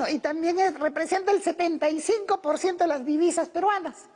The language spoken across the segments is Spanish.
Bueno, y también representa el 75% de las divisas peruanas.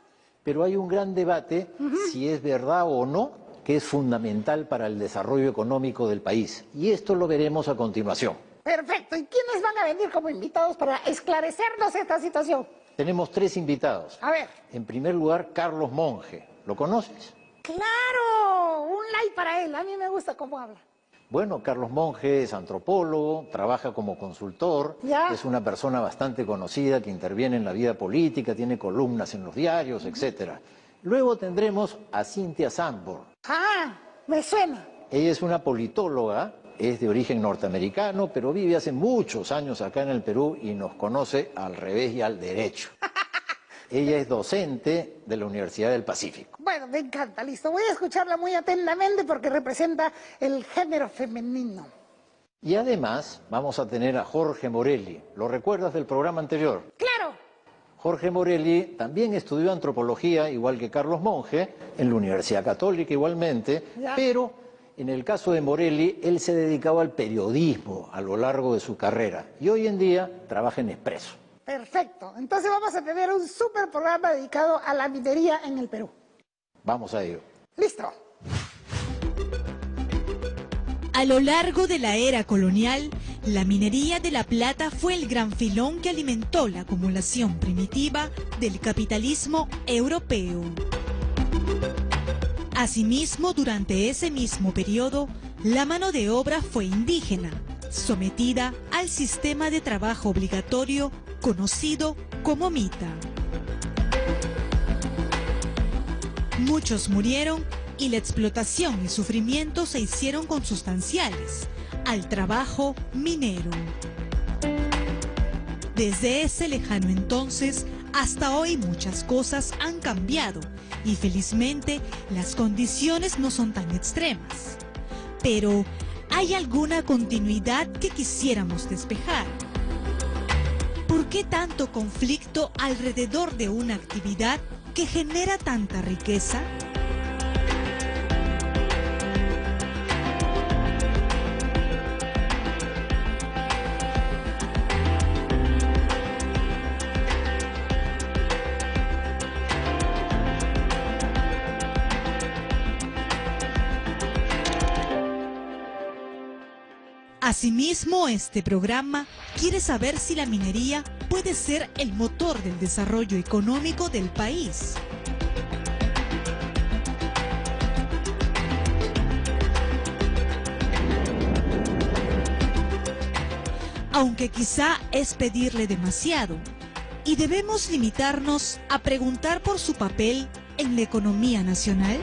Pero hay un gran debate si es verdad o no que es fundamental para el desarrollo económico del país. Y esto lo veremos a continuación. Perfecto. ¿Y quiénes van a venir como invitados para esclarecernos esta situación? Tenemos 3 invitados. A ver. En primer lugar, Carlos Monge. ¿Lo conoces? ¡Claro! Un like para él. A mí me gusta cómo habla. Bueno, Carlos Monge es antropólogo, trabaja como consultor, es una persona bastante conocida que interviene en la vida política, tiene columnas en los diarios, etc. Luego tendremos a Cynthia Sanborn. Ah, me suena. Ella es una politóloga, es de origen norteamericano, pero vive hace muchos años acá en el Perú y nos conoce al revés y al derecho. Ella es docente de la Universidad del Pacífico. Bueno, me encanta, listo. Voy a escucharla muy atentamente porque representa el género femenino. Y además vamos a tener a Jorge Morelli. ¿Lo recuerdas del programa anterior? ¡Claro! Jorge Morelli también estudió antropología, igual que Carlos Monge, en la Universidad Católica igualmente, pero en el caso de Morelli, él se dedicaba al periodismo a lo largo de su carrera y hoy en día trabaja en Expreso. Perfecto. Entonces vamos a tener un súper programa dedicado a la minería en el Perú. Vamos a ello. ¡Listo! A lo largo de la era colonial, la minería de la plata fue el gran filón que alimentó la acumulación primitiva del capitalismo europeo. Asimismo, durante ese mismo periodo, la mano de obra fue indígena, sometida al sistema de trabajo obligatorio conocido como mita. Muchos murieron y la explotación y sufrimiento se hicieron consustanciales al trabajo minero. Desde ese lejano entonces hasta hoy muchas cosas han cambiado y felizmente las condiciones no son tan extremas. Pero ¿hay alguna continuidad que quisiéramos despejar? ¿Por qué tanto conflicto alrededor de una actividad que genera tanta riqueza? Asimismo, este programa quiere saber si la minería puede ser el motor del desarrollo económico del país. Aunque quizá es pedirle demasiado, y debemos limitarnos a preguntar por su papel en la economía nacional.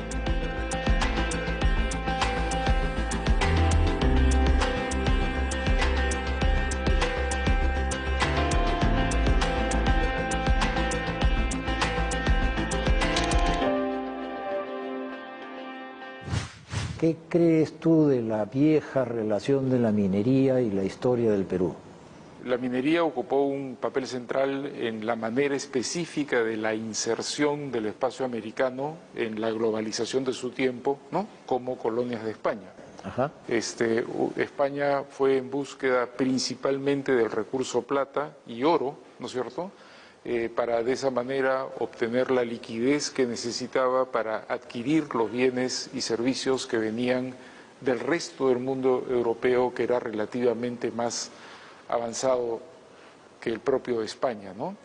¿Qué crees tú de la vieja relación de la minería y la historia del Perú? La minería ocupó un papel central en la manera específica de la inserción del espacio americano en la globalización de su tiempo, ¿no?, como colonias de España. Ajá. España fue en búsqueda principalmente del recurso plata y oro, ¿no es cierto?, para de esa manera obtener la liquidez que necesitaba para adquirir los bienes y servicios que venían del resto del mundo europeo, que era relativamente más avanzado que el propio de España, ¿no?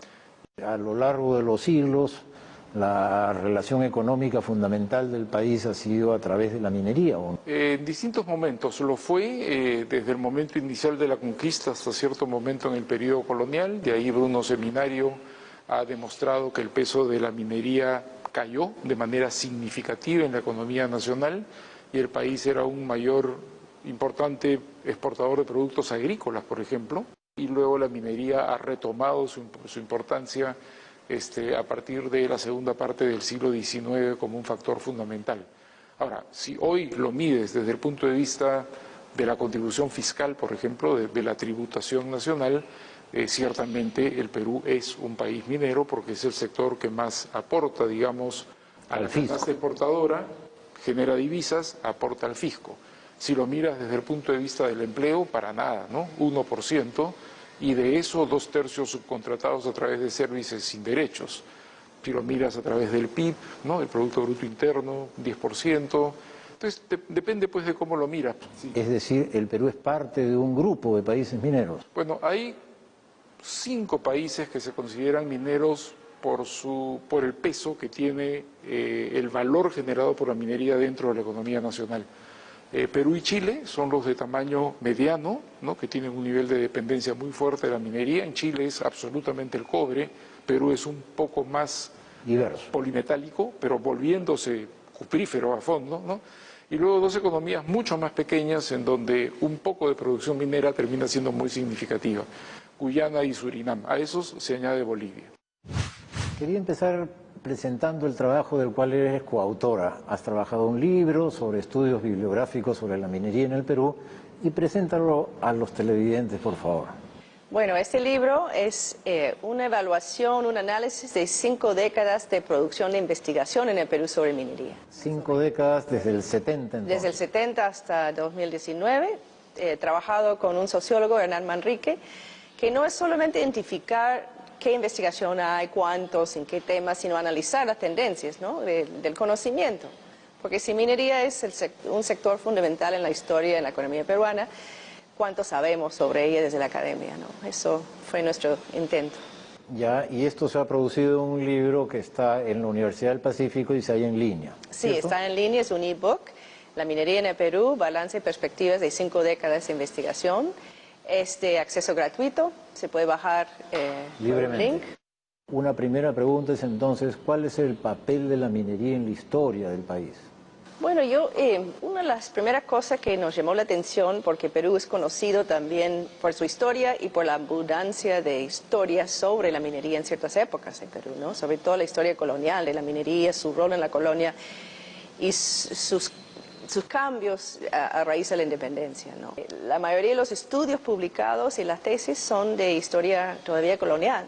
A lo largo de los siglos, la relación económica fundamental del país ha sido a través de la minería, ¿o no? En distintos momentos lo fue, desde el momento inicial de la conquista hasta cierto momento en el periodo colonial. De ahí Bruno Seminario ha demostrado que el peso de la minería cayó de manera significativa en la economía nacional y el país era un mayor importante exportador de productos agrícolas, por ejemplo, y luego la minería ha retomado su importancia a partir de la segunda parte del siglo XIX como un factor fundamental. Ahora, si hoy lo mides desde el punto de vista de la contribución fiscal, por ejemplo, de la tributación nacional, ciertamente el Perú es un país minero porque es el sector que más aporta, digamos, a la canasta exportadora, genera divisas, aporta al fisco. Si lo miras desde el punto de vista del empleo, para nada, ¿no? 1%, y de eso 2/3 subcontratados a través de servicios sin derechos. Si lo miras a través del PIB, ¿no? El Producto Bruto Interno, 10%. Entonces, depende pues de cómo lo miras. Sí. Es decir, el Perú es parte de un grupo de países mineros. Bueno, hay 5 países que se consideran mineros por el peso que tiene el valor generado por la minería dentro de la economía nacional. Perú y Chile son los de tamaño mediano, ¿no? Que tienen un nivel de dependencia muy fuerte de la minería. En Chile es absolutamente el cobre, Perú es un poco más diverso, polimetálico, pero volviéndose cuprífero a fondo, ¿no? Y luego 2 economías mucho más pequeñas en donde un poco de producción minera termina siendo muy significativa, Guyana y Surinam. A esos se añade Bolivia. Quería empezar presentando el trabajo del cual eres coautora. Has trabajado un libro sobre estudios bibliográficos sobre la minería en el Perú y preséntalo a los televidentes, por favor. Bueno, este libro es una evaluación, un análisis de 5 décadas de producción e investigación en el Perú sobre minería. 5 décadas desde el 70 entonces. Desde el 70 hasta 2019, trabajado con un sociólogo, Hernán Manrique, que no es solamente identificar qué investigación hay, cuántos, en qué temas, sino analizar las tendencias, ¿no? del conocimiento. Porque si minería es un sector fundamental en la historia, en la economía peruana, ¿cuánto sabemos sobre ella desde la academia, ¿no? Eso fue nuestro intento. Ya, y esto se ha producido en un libro que está en la Universidad del Pacífico y se halla en línea. Sí, ¿cierto? está en línea, es un ebook, La minería en el Perú, balance y perspectivas de 5 décadas de investigación. Es de acceso gratuito, se puede bajar libremente. por un link. Una primera pregunta es entonces, ¿cuál es el papel de la minería en la historia del país? Bueno, una de las primeras cosas que nos llamó la atención, porque Perú es conocido también por su historia y por la abundancia de historias sobre la minería en ciertas épocas en Perú, ¿no? Sobre todo la historia colonial de la minería, su rol en la colonia y sus cambios a raíz de la independencia, ¿no? La mayoría de los estudios publicados y las tesis son de historia todavía colonial.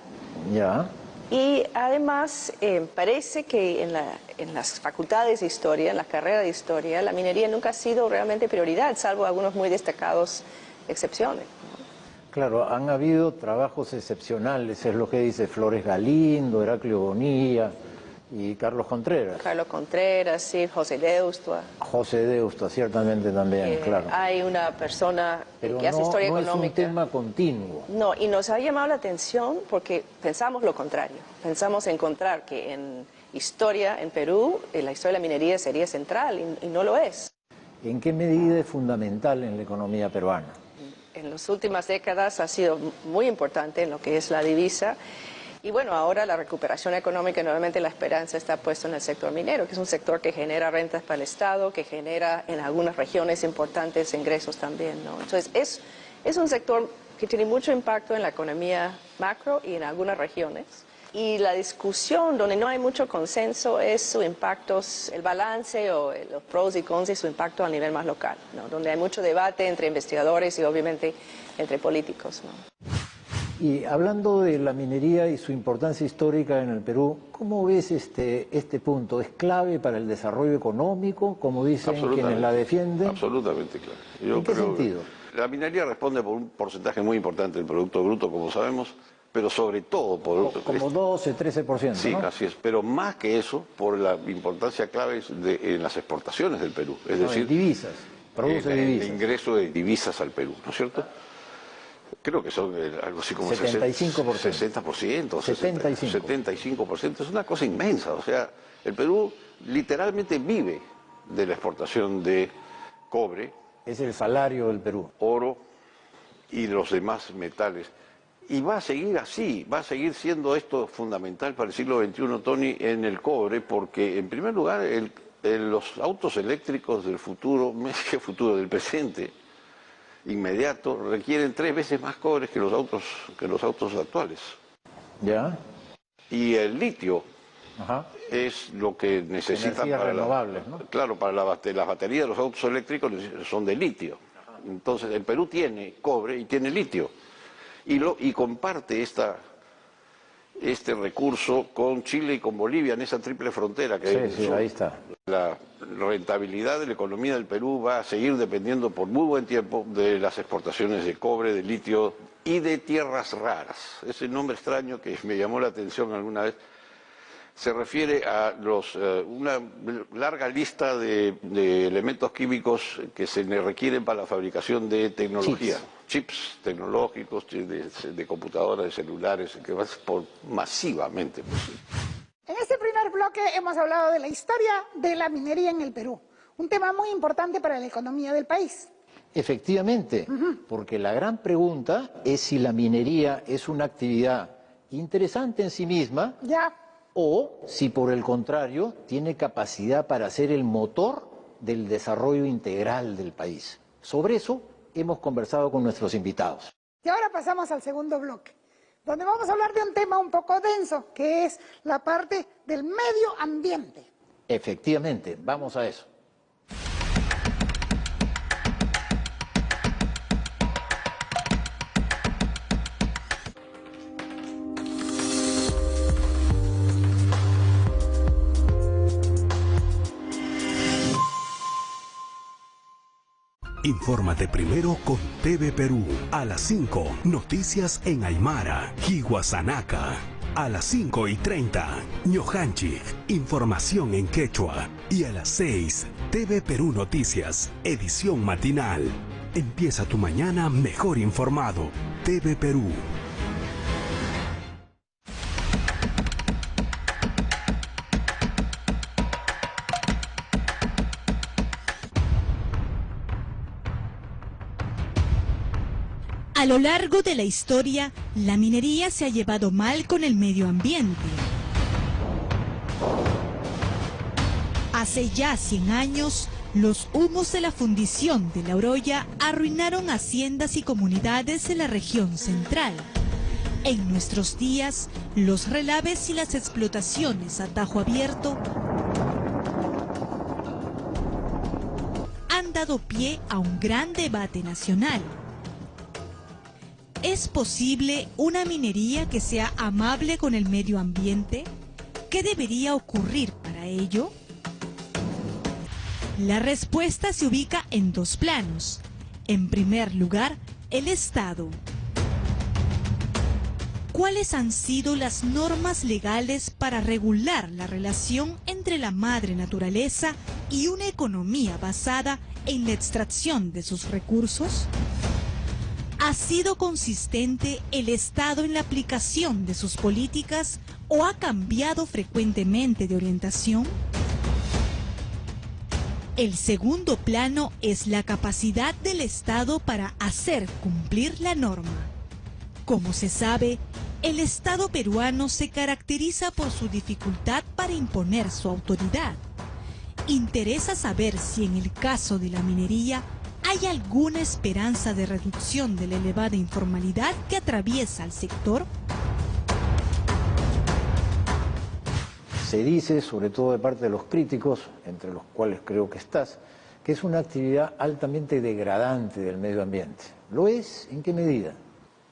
Ya. Y además parece que en las facultades de historia, en la carrera de historia, la minería nunca ha sido realmente prioridad, salvo algunos muy destacados excepciones, ¿no? Claro, han habido trabajos excepcionales, es lo que dice Flores Galindo, Heraclio Bonilla y Carlos Contreras. Carlos Contreras, sí, José Deustua. José Deustua, ciertamente también, claro. Hay una persona Pero que hace historia económica. No es un tema continuo. No, y nos ha llamado la atención porque pensamos lo contrario. Pensamos encontrar que en historia, en Perú, la historia de la minería sería central y no lo es. ¿En qué medida es fundamental en la economía peruana? En las últimas décadas ha sido muy importante en lo que es la divisa. Y bueno, ahora la recuperación económica, nuevamente la esperanza está puesta en el sector minero, que es un sector que genera rentas para el Estado, que genera en algunas regiones importantes ingresos también, ¿no? Entonces, es un sector que tiene mucho impacto en la economía macro y en algunas regiones. Y la discusión donde no hay mucho consenso es su impacto, el balance o los pros y cons y su impacto a nivel más local, ¿no? Donde hay mucho debate entre investigadores y obviamente entre políticos, ¿no? Y hablando de la minería y su importancia histórica en el Perú, ¿cómo ves este punto? ¿Es clave para el desarrollo económico, como dicen quienes la defienden? Absolutamente clave. ¿En qué sentido? La minería responde por un porcentaje muy importante del Producto Bruto, como sabemos, pero sobre todo por... Como 12, 13%, sí, ¿no? así es, pero más que eso, por la importancia clave en las exportaciones del Perú. Es decir, divisas, produce divisas. El ingreso de divisas al Perú, ¿no es cierto? Creo que son algo así como 75%. 60%, 75%. 75%. Es una cosa inmensa. O sea, el Perú literalmente vive de la exportación de cobre. Es el salario del Perú. Oro y los demás metales. Y va a seguir así, va a seguir siendo esto fundamental para el siglo XXI, Tony, en el cobre, porque en primer lugar los autos eléctricos del futuro, ¿qué futuro? Del presente inmediato, requieren 3 veces más cobre que los autos actuales. ¿Ya? Y el litio es lo que necesitan para renovables, ¿no? Claro, para las baterías de los autos eléctricos son de litio. Entonces el Perú tiene cobre y tiene litio y comparte este recurso con Chile y con Bolivia en esa triple frontera que hay. Sí, ahí está. La rentabilidad de la economía del Perú va a seguir dependiendo por muy buen tiempo de las exportaciones de cobre, de litio y de tierras raras. Ese nombre extraño que me llamó la atención alguna vez se refiere a una larga lista de elementos químicos que se le requieren para la fabricación de tecnología. Chips tecnológicos, de computadoras, de celulares, que va masivamente. En este primer bloque hemos hablado de la historia de la minería en el Perú, un tema muy importante para la economía del país. Efectivamente, porque la gran pregunta es si la minería es una actividad interesante en sí misma, o si por el contrario tiene capacidad para ser el motor del desarrollo integral del país. Sobre eso hemos conversado con nuestros invitados. Y ahora pasamos al segundo bloque, donde vamos a hablar de un tema un poco denso, que es la parte del medio ambiente. Efectivamente, vamos a eso. Infórmate primero con TV Perú. A las 5, noticias en Aymara, Hihuazanaca. A las 5:30, Ñojanchik, información en quechua. Y a las 6, TV Perú Noticias, edición matinal. Empieza tu mañana mejor informado. TV Perú. A lo largo de la historia, la minería se ha llevado mal con el medio ambiente. Hace ya 100 años, los humos de la fundición de La Oroya arruinaron haciendas y comunidades de la región central. En nuestros días, los relaves y las explotaciones a tajo abierto han dado pie a un gran debate nacional. ¿Es posible una minería que sea amable con el medio ambiente? ¿Qué debería ocurrir para ello? La respuesta se ubica en dos planos. En primer lugar, el Estado. ¿Cuáles han sido las normas legales para regular la relación entre la madre naturaleza y una economía basada en la extracción de sus recursos? ¿Ha sido consistente el Estado en la aplicación de sus políticas o ha cambiado frecuentemente de orientación? El segundo plano es la capacidad del Estado para hacer cumplir la norma. Como se sabe, el Estado peruano se caracteriza por su dificultad para imponer su autoridad. Interesa saber si en el caso de la minería ¿hay alguna esperanza de reducción de la elevada informalidad que atraviesa el sector? Se dice, sobre todo de parte de los críticos, entre los cuales creo que estás, que es una actividad altamente degradante del medio ambiente. ¿Lo es? ¿En qué medida?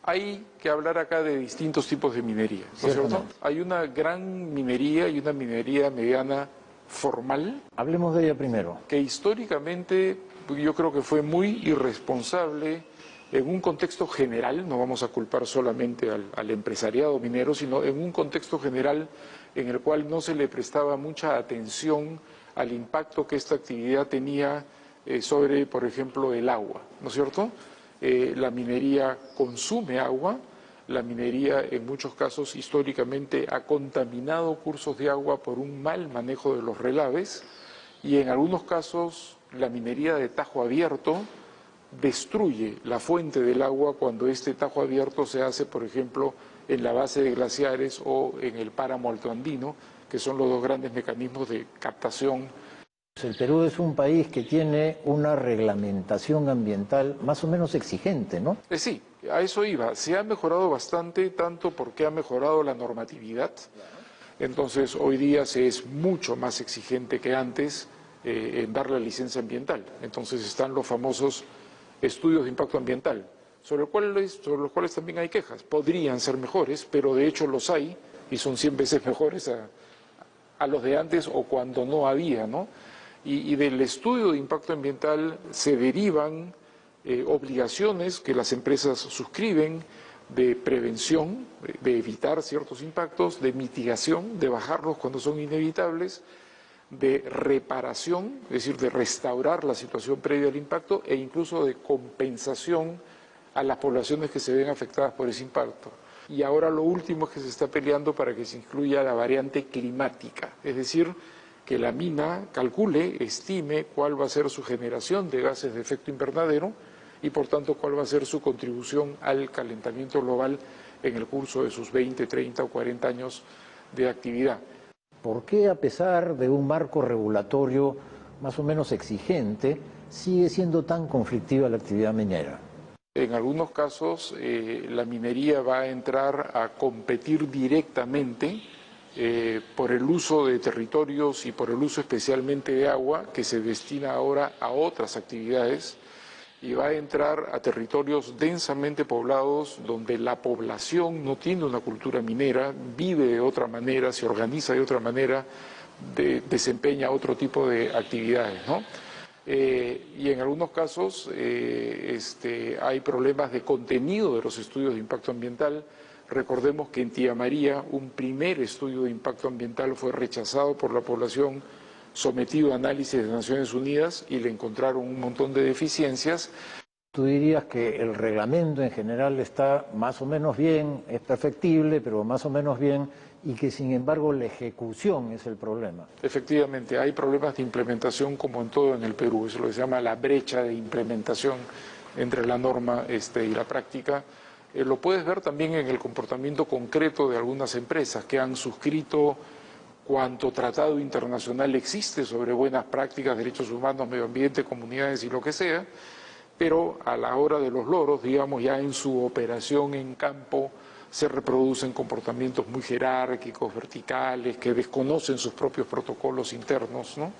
Hay que hablar acá de distintos tipos de minería, ¿no es cierto? Hay una gran minería y una minería mediana formal. Hablemos de ella primero. Que históricamente yo creo que fue muy irresponsable en un contexto general, no vamos a culpar solamente al empresariado minero, sino en un contexto general en el cual no se le prestaba mucha atención al impacto que esta actividad tenía sobre, por ejemplo, el agua, ¿no es cierto? La minería consume agua, la minería en muchos casos históricamente ha contaminado cursos de agua por un mal manejo de los relaves y en algunos casos la minería de tajo abierto destruye la fuente del agua cuando este tajo abierto se hace, por ejemplo, en la base de glaciares o en el páramo altoandino, que son los dos grandes mecanismos de captación. El Perú es un país que tiene una reglamentación ambiental más o menos exigente, ¿no? Sí, a eso iba. Se ha mejorado bastante, tanto porque ha mejorado la normatividad. Entonces, hoy día se es mucho más exigente que antes en dar la licencia ambiental. Entonces, están los famosos estudios de impacto ambiental, sobre los cuales también hay quejas. Podrían ser mejores, pero de hecho los hay, y son 100 veces mejores a los de antes o cuando no había, ¿no? Y del estudio de impacto ambiental se derivan obligaciones que las empresas suscriben de prevención, de evitar ciertos impactos, de mitigación, de bajarlos cuando son inevitables, de reparación, es decir, de restaurar la situación previa al impacto e incluso de compensación a las poblaciones que se ven afectadas por ese impacto. Y ahora lo último es que se está peleando para que se incluya la variante climática, es decir, que la mina calcule, estime cuál va a ser su generación de gases de efecto invernadero y por tanto cuál va a ser su contribución al calentamiento global en el curso de sus 20, 30 o 40 años de actividad. ¿Por qué, a pesar de un marco regulatorio más o menos exigente, sigue siendo tan conflictiva la actividad minera? En algunos casos la minería va a entrar a competir directamente por el uso de territorios y por el uso especialmente de agua que se destina ahora a otras actividades y va a entrar a territorios densamente poblados donde la población no tiene una cultura minera, vive de otra manera, se organiza de otra manera, desempeña otro tipo de actividades, ¿no? Y en algunos casos hay problemas de contenido de los estudios de impacto ambiental. Recordemos que en Tía María un primer estudio de impacto ambiental fue rechazado por la población, sometido a análisis de Naciones Unidas y le encontraron un montón de deficiencias. ¿Tú dirías que el reglamento en general está más o menos bien, es perfectible, pero más o menos bien, y que sin embargo la ejecución es el problema? Efectivamente, hay problemas de implementación como en todo en el Perú, eso es lo que se llama la brecha de implementación entre la norma y la práctica. Lo puedes ver también en el comportamiento concreto de algunas empresas que han suscrito cuanto tratado internacional existe sobre buenas prácticas, derechos humanos, medio ambiente, comunidades y lo que sea, pero a la hora de los loros, digamos, ya en su operación en campo, se reproducen comportamientos muy jerárquicos, verticales, que desconocen sus propios protocolos internos, ¿no?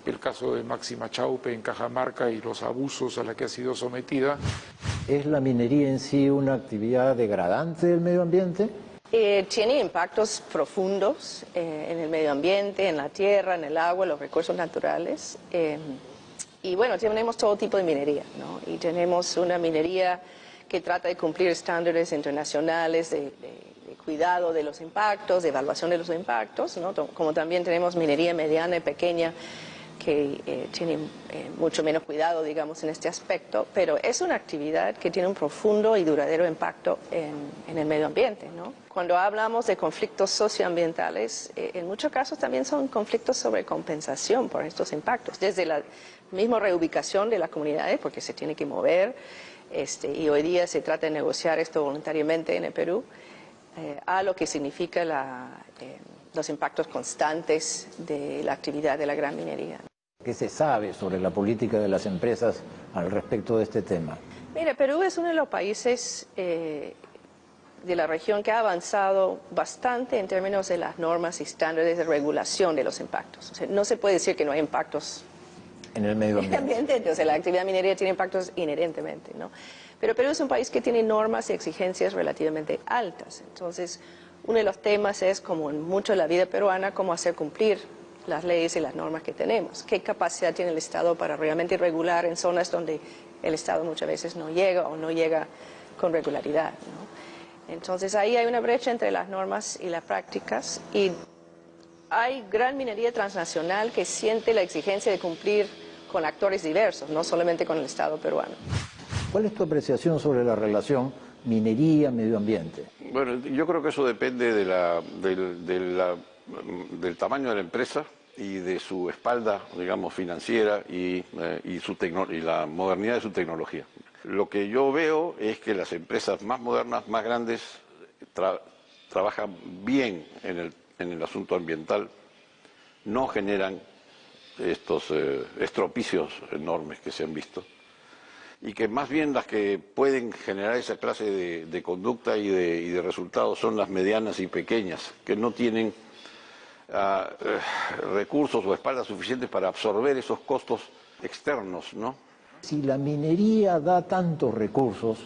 El caso de Máxima Chaupe en Cajamarca y los abusos a la que ha sido sometida. ¿Es la minería en sí una actividad degradante del medio ambiente? Tiene impactos profundos en el medio ambiente, en la tierra, en el agua, en los recursos naturales. Y bueno, tenemos todo tipo de minería, ¿no? Y tenemos una minería que trata de cumplir estándares internacionales de cuidado de los impactos, de evaluación de los impactos, ¿no? Como también tenemos minería mediana y pequeña que tiene mucho menos cuidado, digamos, en este aspecto, pero es una actividad que tiene un profundo y duradero impacto en el medio ambiente, ¿no? Cuando hablamos de conflictos socioambientales, en muchos casos también son conflictos sobre compensación por estos impactos, desde la misma reubicación de las comunidades, porque se tiene que mover, y hoy día se trata de negociar esto voluntariamente en el Perú, a lo que significa los impactos constantes de la actividad de la gran minería. ¿Qué se sabe sobre la política de las empresas al respecto de este tema? Mira, Perú es uno de los países de la región que ha avanzado bastante en términos de las normas y estándares de regulación de los impactos. O sea, no se puede decir que no hay impactos en el medio ambiente. O sea, la actividad minera tiene impactos inherentemente, ¿no? Pero Perú es un país que tiene normas y exigencias relativamente altas. Entonces, uno de los temas es, como en mucho de la vida peruana, cómo hacer cumplir las leyes y las normas que tenemos. ¿Qué capacidad tiene el Estado para realmente regular en zonas donde el Estado muchas veces no llega o no llega con regularidad, ¿no? Entonces ahí hay una brecha entre las normas y las prácticas y hay gran minería transnacional que siente la exigencia de cumplir con actores diversos, no solamente con el Estado peruano. ¿Cuál es tu apreciación sobre la relación minería-medio ambiente? Bueno, yo creo que eso depende del tamaño de la empresa y de su espalda, digamos, financiera y la modernidad de su tecnología. Lo que yo veo es que las empresas más modernas, más grandes, trabajan bien en el asunto ambiental, no generan estos estropicios enormes que se han visto, y que más bien las que pueden generar esa clase de conducta y de resultados son las medianas y pequeñas, que no tienen recursos o espaldas suficientes para absorber esos costos externos, ¿no? Si la minería da tantos recursos,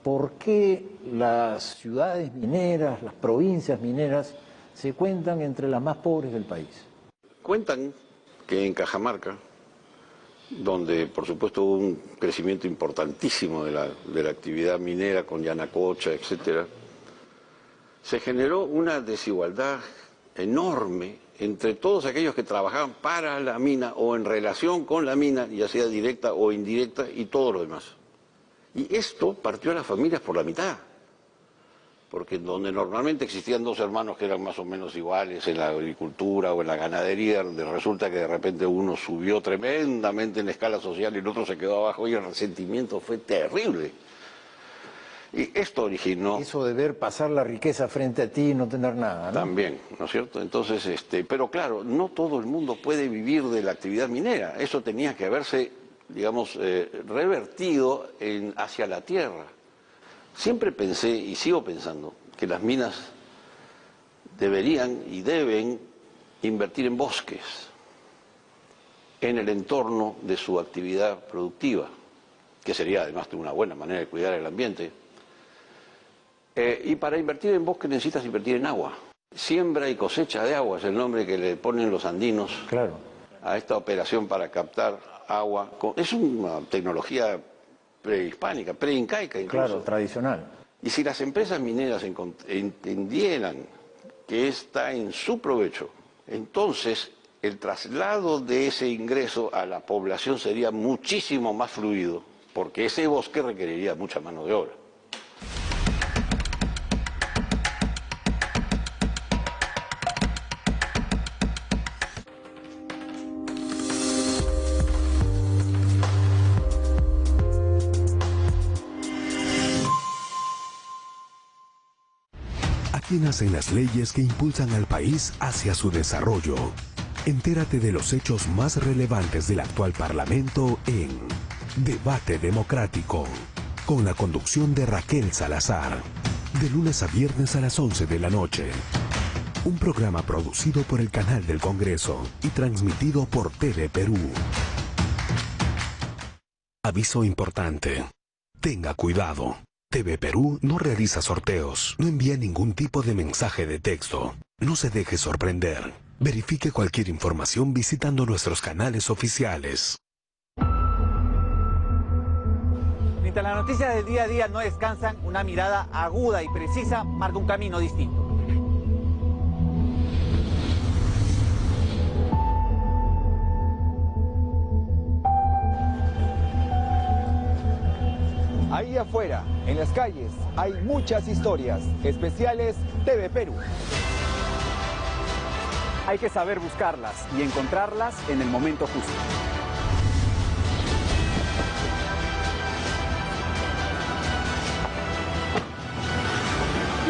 ¿por qué las ciudades mineras, las provincias mineras, se cuentan entre las más pobres del país? Cuentan que en Cajamarca, donde por supuesto hubo un crecimiento importantísimo de la actividad minera con Yanacocha, etcétera, se generó una desigualdad enorme entre todos aquellos que trabajaban para la mina o en relación con la mina, ya sea directa o indirecta, y todo lo demás. Y esto partió a las familias por la mitad, porque donde normalmente existían dos hermanos que eran más o menos iguales en la agricultura o en la ganadería, resulta que de repente uno subió tremendamente en la escala social y el otro se quedó abajo y el resentimiento fue terrible. Y esto originó... Eso de ver pasar la riqueza frente a ti y no tener nada, ¿no? También, ¿no es cierto? Entonces, pero claro, no todo el mundo puede vivir de la actividad minera. Eso tenía que haberse, digamos, revertido hacia la tierra. Siempre pensé, y sigo pensando, que las minas deberían y deben invertir en bosques, en el entorno de su actividad productiva, que sería además de una buena manera de cuidar el ambiente. Y para invertir en bosque necesitas invertir en agua. Siembra y cosecha de agua es el nombre que le ponen los andinos, claro, a esta operación para captar agua. Es una tecnología prehispánica, preincaica incluso. claro, tradicional. Y si las empresas mineras entendieran que está en su provecho, entonces el traslado de ese ingreso a la población sería muchísimo más fluido, porque ese bosque requeriría mucha mano de obra. Aquí nacen las leyes que impulsan al país hacia su desarrollo. Entérate de los hechos más relevantes del actual Parlamento en Debate Democrático, con la conducción de Raquel Salazar, de lunes a viernes a las 11 de la noche. Un programa producido por el Canal del Congreso y transmitido por TV Perú. Aviso importante. Tenga cuidado. TV Perú no realiza sorteos, no envía ningún tipo de mensaje de texto. No se deje sorprender. Verifique cualquier información visitando nuestros canales oficiales. Mientras las noticias del día a día no descansan, una mirada aguda y precisa marca un camino distinto. Ahí afuera, en las calles, hay muchas historias, especiales TV Perú. Hay que saber buscarlas y encontrarlas en el momento justo.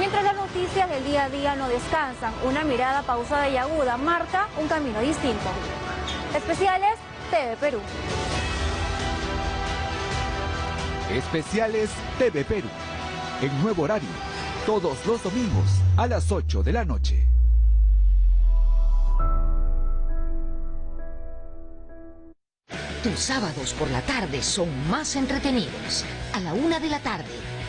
Mientras las noticias del día a día no descansan, una mirada pausada y aguda marca un camino distinto. Especiales TV Perú. Especiales TV Perú. En nuevo horario, todos los domingos a las 8 de la noche. Tus sábados por la tarde son más entretenidos. A la 1 de la tarde.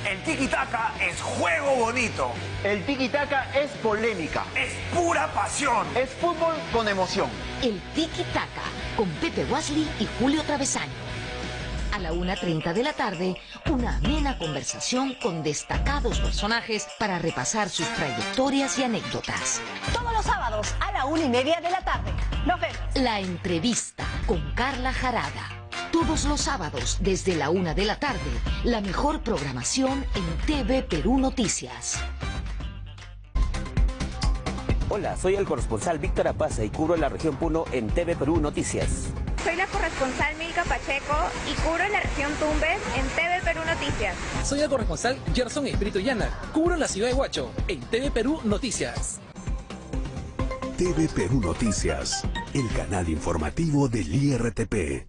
El tiki-taka es juego bonito. El tiki-taka es polémica. Es pura pasión. Es fútbol con emoción. El tiki-taka con Pepe Guasli y Julio Travesaño. A la 1:30 de la tarde, una amena conversación con destacados personajes para repasar sus trayectorias y anécdotas. Todos los sábados a la 1:30 de la tarde. Nos vemos. La entrevista con Carla Jarada. Todos los sábados desde la 1 de la tarde, la mejor programación en TV Perú Noticias. Hola, soy el corresponsal Víctor Apaza y cubro la región Puno en TV Perú Noticias. Soy la corresponsal Milka Pacheco y cubro la región Tumbes en TV Perú Noticias. Soy el corresponsal Gerson Espíritu Llana, cubro la ciudad de Huacho en TV Perú Noticias. TV Perú Noticias, el canal informativo del IRTP.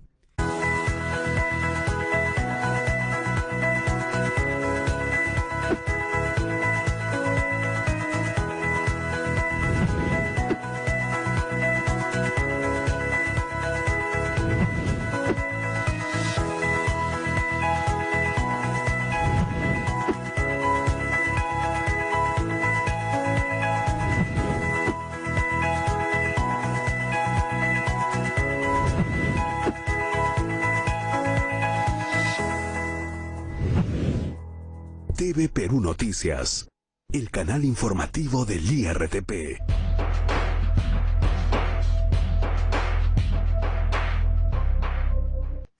TV Perú Noticias, el canal informativo del IRTP.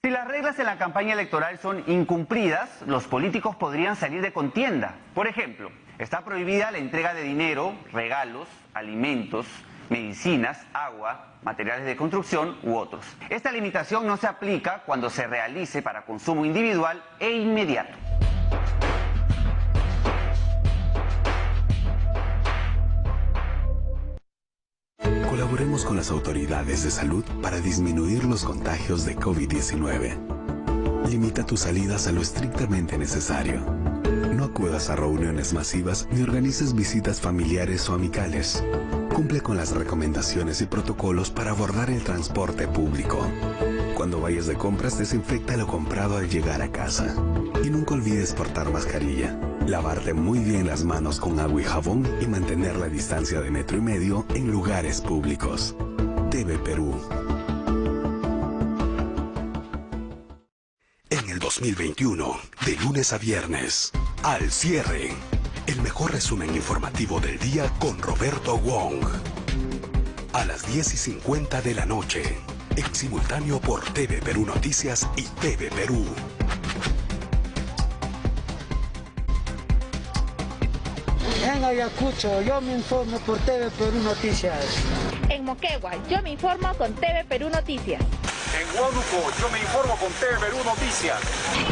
Si las reglas en la campaña electoral son incumplidas, los políticos podrían salir de contienda. Por ejemplo, está prohibida la entrega de dinero, regalos, alimentos, medicinas, agua, materiales de construcción u otros. Esta limitación no se aplica cuando se realice para consumo individual e inmediato. Colaboremos con las autoridades de salud para disminuir los contagios de COVID-19. Limita tus salidas a lo estrictamente necesario. No acudas a reuniones masivas ni organices visitas familiares o amicales. Cumple con las recomendaciones y protocolos para abordar el transporte público. Cuando vayas de compras, desinfecta lo comprado al llegar a casa. Y nunca olvides portar mascarilla. Lavarte muy bien las manos con agua y jabón y mantener la distancia de 1,5 metros en lugares públicos. TV Perú. En el 2021, de lunes a viernes, Al Cierre, el mejor resumen informativo del día con Roberto Wong. A las 10:50 de la noche, en simultáneo por TV Perú Noticias y TV Perú. En Ayacucho, yo me informo por TV Perú Noticias. En Moquegua, yo me informo con TV Perú Noticias. En Huánuco, yo me informo con TV Perú Noticias.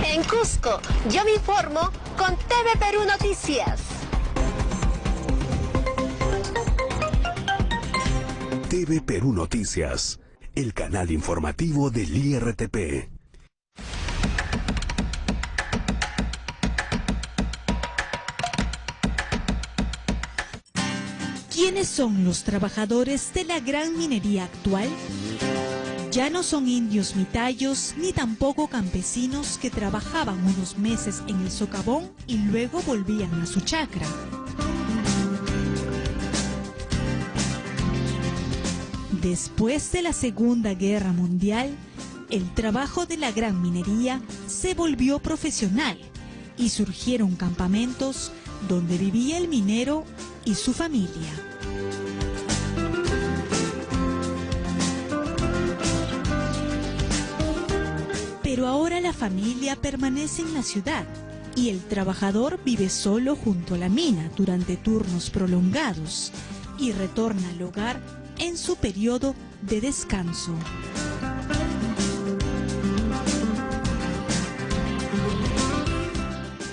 En Cusco, yo me informo con TV Perú Noticias. TV Perú Noticias, el canal informativo del IRTP. ¿Quiénes son los trabajadores de la gran minería actual? Ya no son indios mitayos ni tampoco campesinos que trabajaban unos meses en el socavón y luego volvían a su chacra. Después de la Segunda Guerra Mundial, el trabajo de la gran minería se volvió profesional y surgieron campamentos donde vivía el minero y su familia. Pero ahora la familia permanece en la ciudad y el trabajador vive solo junto a la mina durante turnos prolongados y retorna al hogar en su periodo de descanso.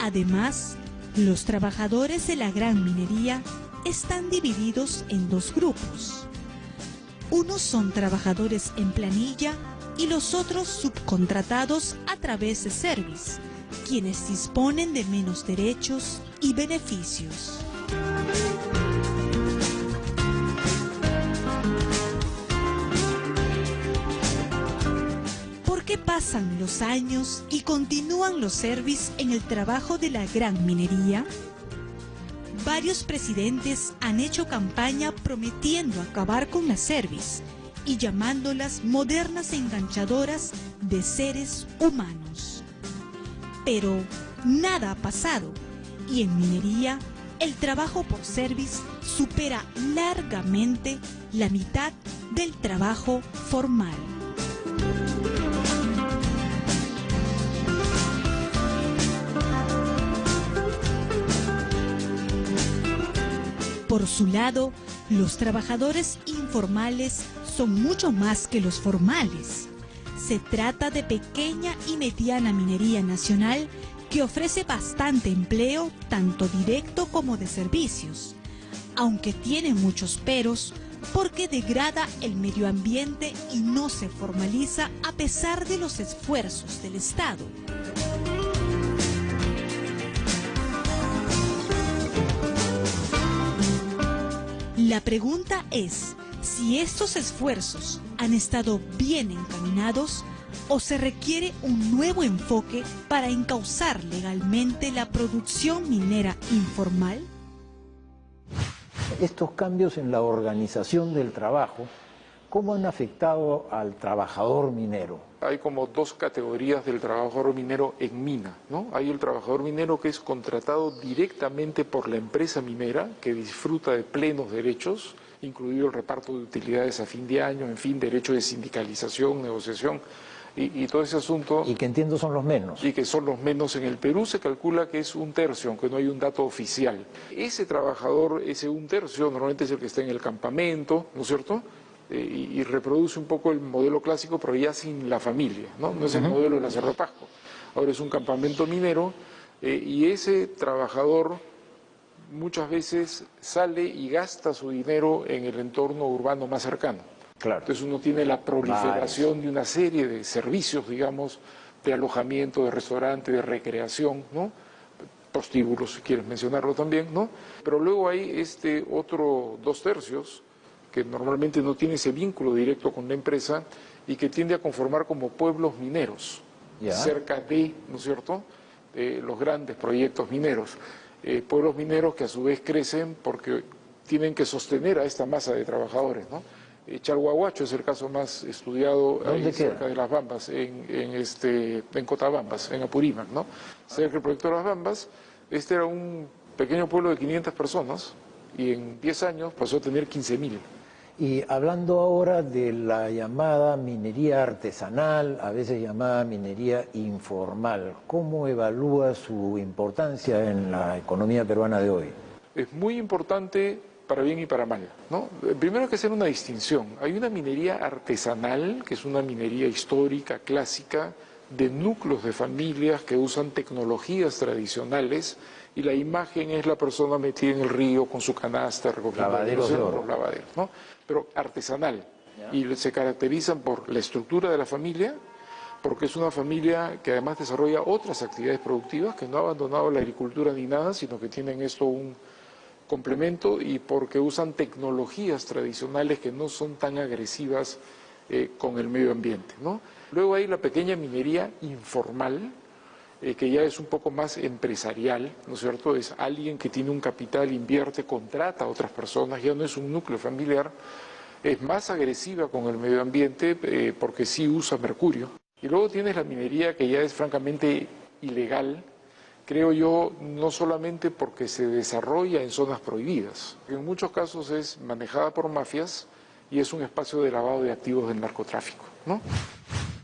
Además, los trabajadores de la gran minería están divididos en dos grupos. Unos son trabajadores en planilla y los otros subcontratados a través de Service, quienes disponen de menos derechos y beneficios. ¿Por qué pasan los años y continúan los Service en el trabajo de la gran minería? Varios presidentes han hecho campaña prometiendo acabar con las Service y llamándolas modernas enganchadoras de seres humanos. Pero nada ha pasado y en minería el trabajo por Service supera largamente la mitad del trabajo formal. Por su lado, los trabajadores informales son mucho más que los formales. Se trata de pequeña y mediana minería nacional que ofrece bastante empleo, tanto directo como de servicios, aunque tiene muchos peros porque degrada el medio ambiente y no se formaliza a pesar de los esfuerzos del Estado. La pregunta es si estos esfuerzos han estado bien encaminados o se requiere un nuevo enfoque para encauzar legalmente la producción minera informal. Estos cambios en la organización del trabajo ¿cómo han afectado al trabajador minero? Hay como dos categorías del trabajador minero en mina, ¿no? Hay el trabajador minero que es contratado directamente por la empresa minera, que disfruta de plenos derechos, incluido el reparto de utilidades a fin de año, en fin, derecho de sindicalización, negociación y todo ese asunto. Y que entiendo son los menos. Y que son los menos. En el Perú se calcula que es 1/3, aunque no hay un dato oficial. Ese trabajador, ese 1/3, normalmente es el que está en el campamento, ¿no es cierto?, y reproduce un poco el modelo clásico, pero ya sin la familia, ¿no? No es el modelo de la Cerro Pasco. Ahora es un campamento minero y ese trabajador muchas veces sale y gasta su dinero en el entorno urbano más cercano. Claro. Entonces uno tiene la proliferación de una serie de servicios, digamos, de alojamiento, de restaurante, de recreación, ¿no? Prostíbulos, si quieres mencionarlo también, ¿no? Pero luego hay este otro 2/3 que normalmente no tiene ese vínculo directo con la empresa y que tiende a conformar como pueblos mineros, cerca de, ¿no es cierto?, los grandes proyectos mineros. Pueblos mineros que a su vez crecen porque tienen que sostener a esta masa de trabajadores, ¿no? Chalhuahuacho es el caso más estudiado ahí cerca de Las Bambas, en Cotabambas, en Apurímac, ¿no? Cerca del proyecto de Las Bambas, este era un pequeño pueblo de 500 personas y en 10 años pasó a tener 15.000. Y hablando ahora de la llamada minería artesanal, a veces llamada minería informal, ¿cómo evalúa su importancia en la economía peruana de hoy? Es muy importante para bien y para mal, ¿no? Primero hay que hacer una distinción. Hay una minería artesanal, que es una minería histórica, clásica, de núcleos de familias que usan tecnologías tradicionales y la imagen es la persona metida en el río con su canasta recogiendo lavaderos de oro, ¿no? Pero artesanal. Y se caracterizan por la estructura de la familia, porque es una familia que además desarrolla otras actividades productivas, que no ha abandonado la agricultura ni nada, sino que tienen esto un complemento y porque usan tecnologías tradicionales que no son tan agresivas con el medio ambiente, ¿no? Luego hay la pequeña minería informal, que ya es un poco más empresarial, ¿no es cierto? Es alguien que tiene un capital, invierte, contrata a otras personas, ya no es un núcleo familiar, es más agresiva con el medio ambiente porque sí usa mercurio. Y luego tienes la minería que ya es francamente ilegal, creo yo, no solamente porque se desarrolla en zonas prohibidas, en muchos casos es manejada por mafias y es un espacio de lavado de activos del narcotráfico, ¿no?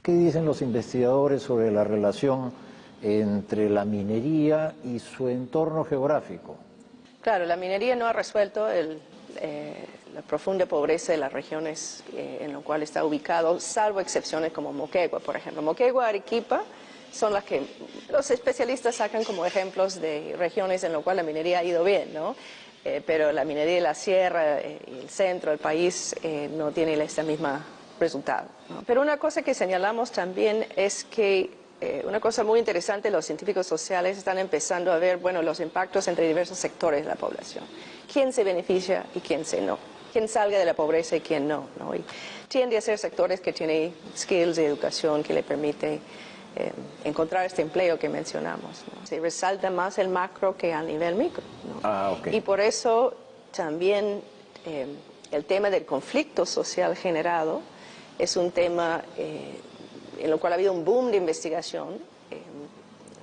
¿Qué dicen los investigadores sobre la relación entre la minería y su entorno geográfico? Claro, la minería no ha resuelto la profunda pobreza de las regiones en las cuales está ubicado, salvo excepciones como Moquegua, por ejemplo. Moquegua, Arequipa son las que los especialistas sacan como ejemplos de regiones en las cuales la minería ha ido bien, ¿no? Pero la minería de la sierra y el centro del país no tiene ese mismo resultado, ¿no? Pero una cosa que señalamos también es que una cosa muy interesante, los científicos sociales están empezando a ver, bueno, los impactos entre diversos sectores de la población. ¿Quién se beneficia y quién no? ¿Quién salga de la pobreza y quién no? Y tiende a ser sectores que tienen skills de educación que le permite encontrar este empleo que mencionamos, ¿no? Se resalta más el macro que a nivel micro, ¿no? Y por eso también el tema del conflicto social generado es un tema en lo cual ha habido un boom de investigación,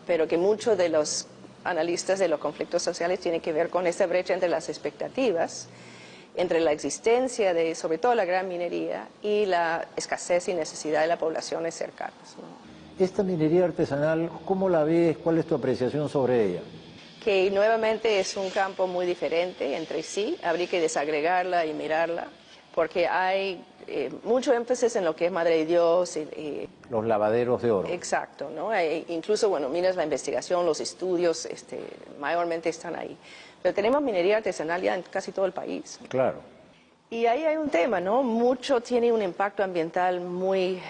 pero que muchos de los analistas de los conflictos sociales tienen que ver con esa brecha entre las expectativas, entre la existencia de, sobre todo, la gran minería y la escasez y necesidad de las poblaciones cercanas, ¿no? Esta minería artesanal, ¿cómo la ves? ¿Cuál es tu apreciación sobre ella? Que nuevamente es un campo muy diferente entre sí, habría que desagregarla y mirarla, porque hay mucho énfasis en lo que es Madre de Dios. Los lavaderos de oro. Exacto, ¿no? Incluso, bueno, miras la investigación, los estudios, mayormente están ahí. Pero tenemos minería artesanal ya en casi todo el país. Claro. Y ahí hay un tema, ¿no? Mucho tiene un impacto ambiental muy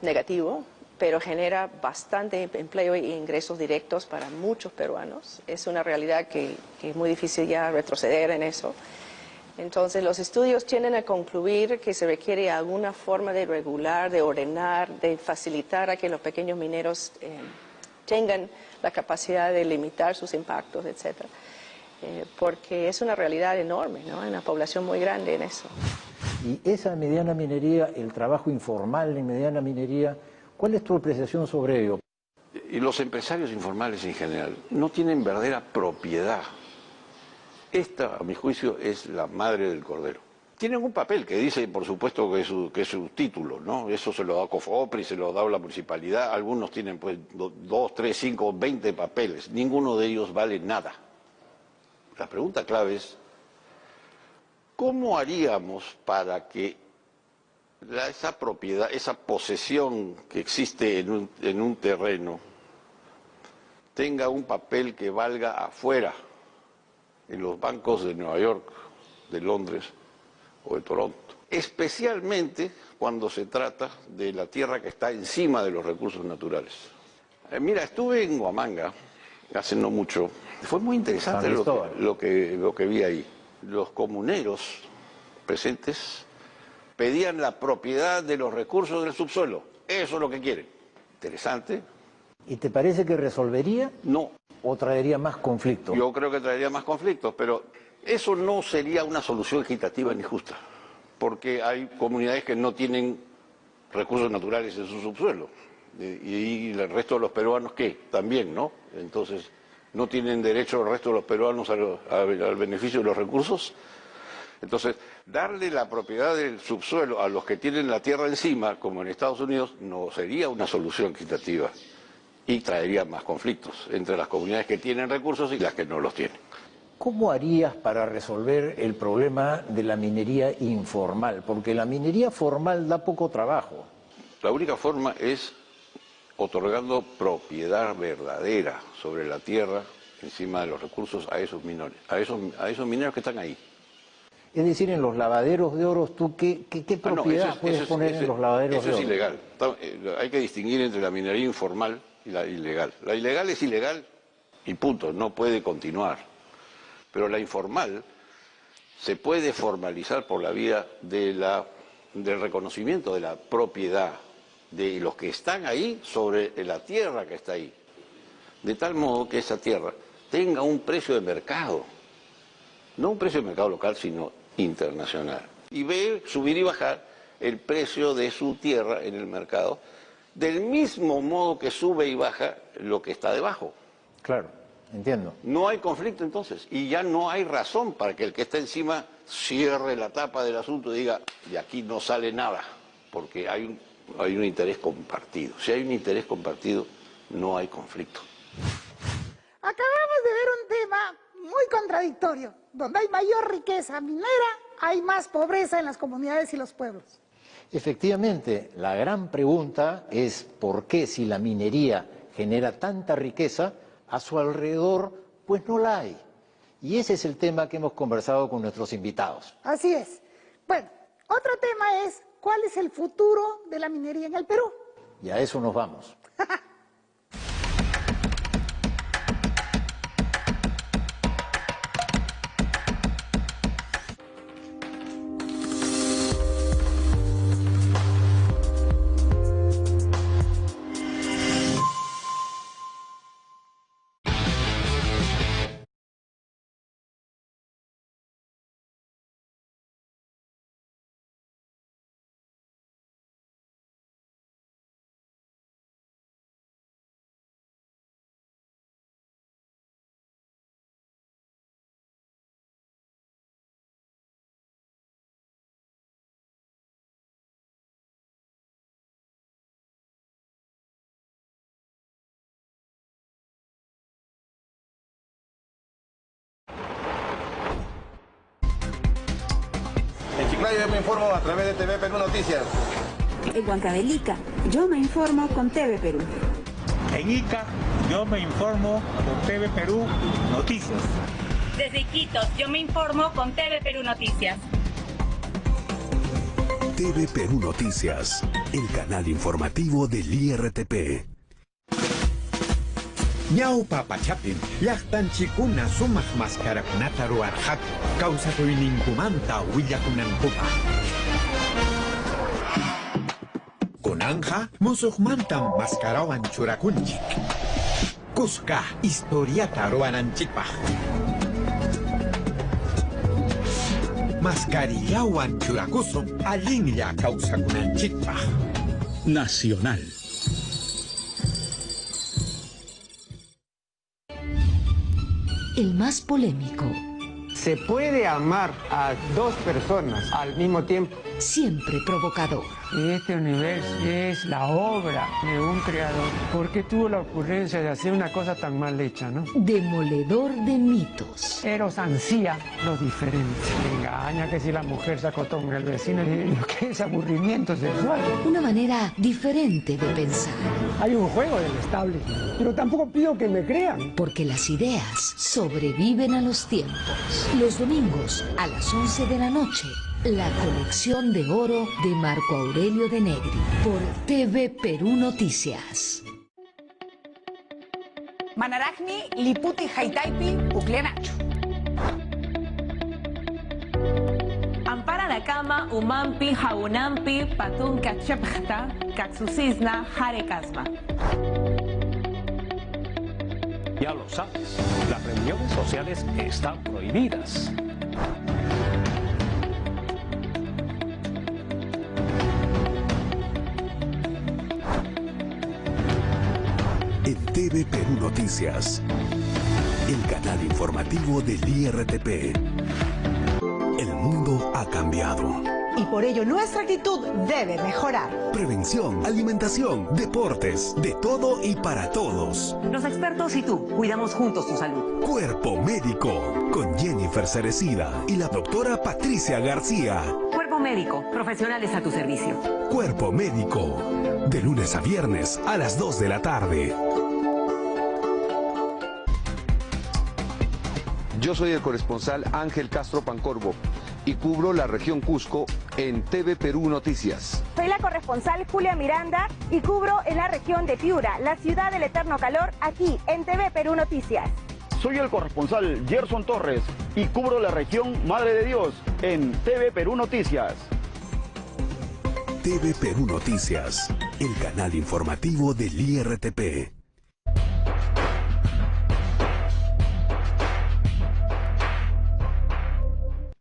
negativo, pero genera bastante empleo e ingresos directos para muchos peruanos. Es una realidad que es muy difícil ya retroceder en eso. Entonces los estudios tienden a concluir que se requiere alguna forma de regular, de ordenar, de facilitar a que los pequeños mineros tengan la capacidad de limitar sus impactos, etcétera. Porque es una realidad enorme, ¿no? Hay una población muy grande en eso. Y esa mediana minería, el trabajo informal en mediana minería, ¿cuál es tu apreciación sobre ello? Y los empresarios informales en general no tienen verdadera propiedad. Esta, a mi juicio, es la madre del cordero. Tienen un papel que dice, por supuesto, que es su título, ¿no? Eso se lo da COFOPRI, se lo da la municipalidad. Algunos tienen, pues, 2, 3, 5, 20 papeles. Ninguno de ellos vale nada. La pregunta clave es, ¿cómo haríamos para que esa propiedad, esa posesión que existe en un terreno tenga un papel que valga afuera, en los bancos de Nueva York, de Londres o de Toronto? Especialmente cuando se trata de la tierra que está encima de los recursos naturales. Mira, estuve en Huamanga hace no mucho. Fue muy interesante lo que vi ahí. Los comuneros presentes pedían la propiedad de los recursos del subsuelo. Eso es lo que quieren. Interesante. ¿Y te parece que resolvería? No. ¿O traería más conflictos? Yo creo que traería más conflictos, pero eso no sería una solución equitativa ni justa, porque hay comunidades que no tienen recursos naturales en su subsuelo. Y el resto de los peruanos, ¿qué? También, ¿no? Entonces, ¿no tienen derecho el resto de los peruanos al beneficio de los recursos? Entonces, darle la propiedad del subsuelo a los que tienen la tierra encima, como en Estados Unidos, no sería una solución equitativa y traería más conflictos entre las comunidades que tienen recursos y las que no los tienen. ¿Cómo harías para resolver el problema de la minería informal? Porque la minería formal da poco trabajo. La única forma es otorgando propiedad verdadera sobre la tierra encima de los recursos a esos minores, a esos mineros que están ahí. Es decir, en los lavaderos de oro, ¿tú qué propiedad puedes poner en los lavaderos de oro? Eso es ilegal. Hay que distinguir entre la minería informal y la ilegal. La ilegal es ilegal y punto, no puede continuar. Pero la informal se puede formalizar por la vía del reconocimiento de la propiedad de los que están ahí sobre la tierra que está ahí. De tal modo que esa tierra tenga un precio de mercado. No un precio de mercado local, sino internacional. Y ve subir y bajar el precio de su tierra en el mercado, del mismo modo que sube y baja lo que está debajo. Claro, entiendo. No hay conflicto entonces, y ya no hay razón para que el que está encima cierre la tapa del asunto y diga, de aquí no sale nada, porque hay un interés compartido. Si hay un interés compartido, no hay conflicto. Acabamos de ver un tema muy contradictorio. Donde hay mayor riqueza minera, hay más pobreza en las comunidades y los pueblos. Efectivamente, la gran pregunta es por qué si la minería genera tanta riqueza, a su alrededor pues no la hay. Y ese es el tema que hemos conversado con nuestros invitados. Así es. Bueno, otro tema es ¿cuál es el futuro de la minería en el Perú? Y a eso nos vamos. En Chiclayo yo me informo a través de TV Perú Noticias. En Huancavelica, yo me informo con TV Perú. En Ica, yo me informo con TV Perú Noticias. Desde Iquitos, yo me informo con TV Perú Noticias. TV Perú Noticias, el canal informativo del IRTP. Ñau papachapin, llaqtanchikuna sumaq mascarakunata ruwarqaku, kawsakuyninkumanta willakunankupa. Kunanja, musuqmantam mascarawan churakunchik. Kuska historiata ruwananchikpaq. mascarillawan churakusun, alinlla causakunanchikpaj. Nacional. El más polémico. Se puede amar a dos personas al mismo tiempo. Siempre provocador. Este universo es la obra de un creador. ¿Por qué tuvo la ocurrencia de hacer una cosa tan mal hecha, no? Demoledor de mitos. Eros ansía lo diferente. Engaña que si la mujer se acostó con el vecino, lo que es aburrimiento sexual. Una manera diferente de pensar. Hay un juego del establishment, pero tampoco pido que me crean. Porque las ideas sobreviven a los tiempos. Los domingos a las 11 de la noche. La colección de oro de Marco Aurelio de Negri por TV Perú Noticias. Manaragni, Liputi, Haitaipi, Uclenacho. Ampara Nakama, Umampi, Jaunampi, Patun, Kachepjta, Kaxusisna, Jarecasma. Ya lo sabes, las reuniones sociales están prohibidas. En TV Perú Noticias, el canal informativo del IRTP. El mundo ha cambiado. Y por ello nuestra actitud debe mejorar. Prevención, alimentación, deportes, de todo y para todos. Los expertos y tú cuidamos juntos tu salud. Cuerpo Médico, con Jennifer Cerecida y la doctora Patricia García. Cuerpo Médico, profesionales a tu servicio. Cuerpo Médico, de lunes a viernes a las 2 de la tarde. Yo soy el corresponsal Ángel Castro Pancorbo y cubro la región Cusco en TV Perú Noticias. Soy la corresponsal Julia Miranda y cubro en la región de Piura, la ciudad del eterno calor, aquí en TV Perú Noticias. Soy el corresponsal Gerson Torres y cubro la región Madre de Dios en TV Perú Noticias. TV Perú Noticias, el canal informativo del IRTP.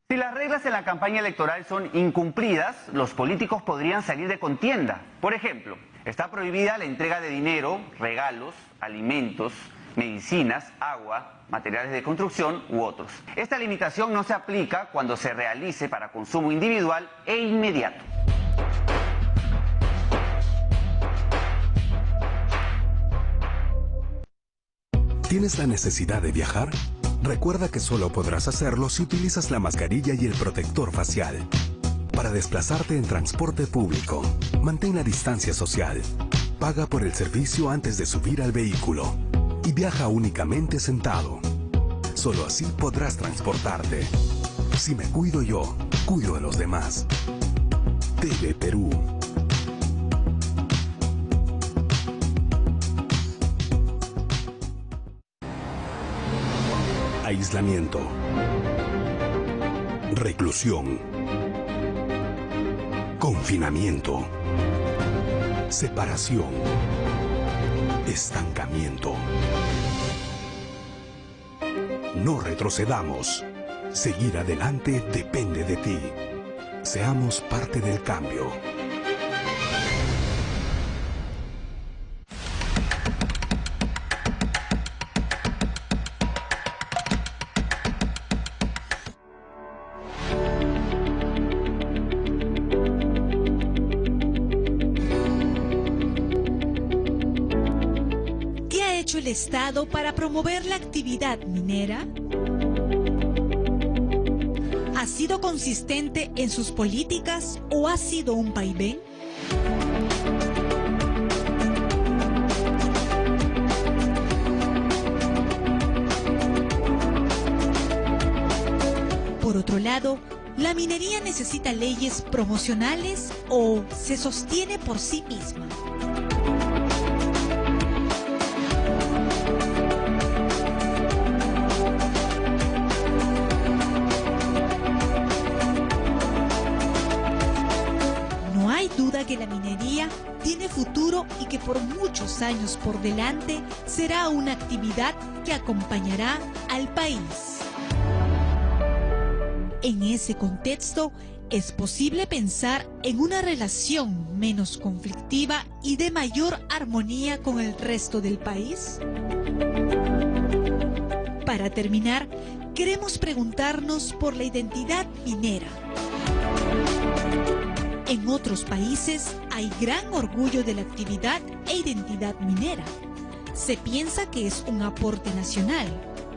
Si las reglas en la campaña electoral son incumplidas, los políticos podrían salir de contienda. Por ejemplo, está prohibida la entrega de dinero, regalos, alimentos, medicinas, agua, materiales de construcción u otros. Esta limitación no se aplica cuando se realice para consumo individual e inmediato. ¿Tienes la necesidad de viajar? Recuerda que solo podrás hacerlo si utilizas la mascarilla y el protector facial. Para desplazarte en transporte público, mantén la distancia social. Paga por el servicio antes de subir al vehículo. Y viaja únicamente sentado. Solo así podrás transportarte. Si me cuido yo, cuido a los demás. TV Perú. Aislamiento. Reclusión. Confinamiento. Separación. Estancamiento. No retrocedamos. Seguir adelante depende de ti. Seamos parte del cambio. El Estado para promover la actividad minera? ¿Ha sido consistente en sus políticas o ha sido un vaivén? Por otro lado, ¿la minería necesita leyes promocionales o se sostiene por sí misma? Duda que la minería tiene futuro y que por muchos años por delante será una actividad que acompañará al país. En ese contexto, ¿es posible pensar en una relación menos conflictiva y de mayor armonía con el resto del país? Para terminar, queremos preguntarnos por la identidad minera. En otros países hay gran orgullo de la actividad e identidad minera. Se piensa que es un aporte nacional,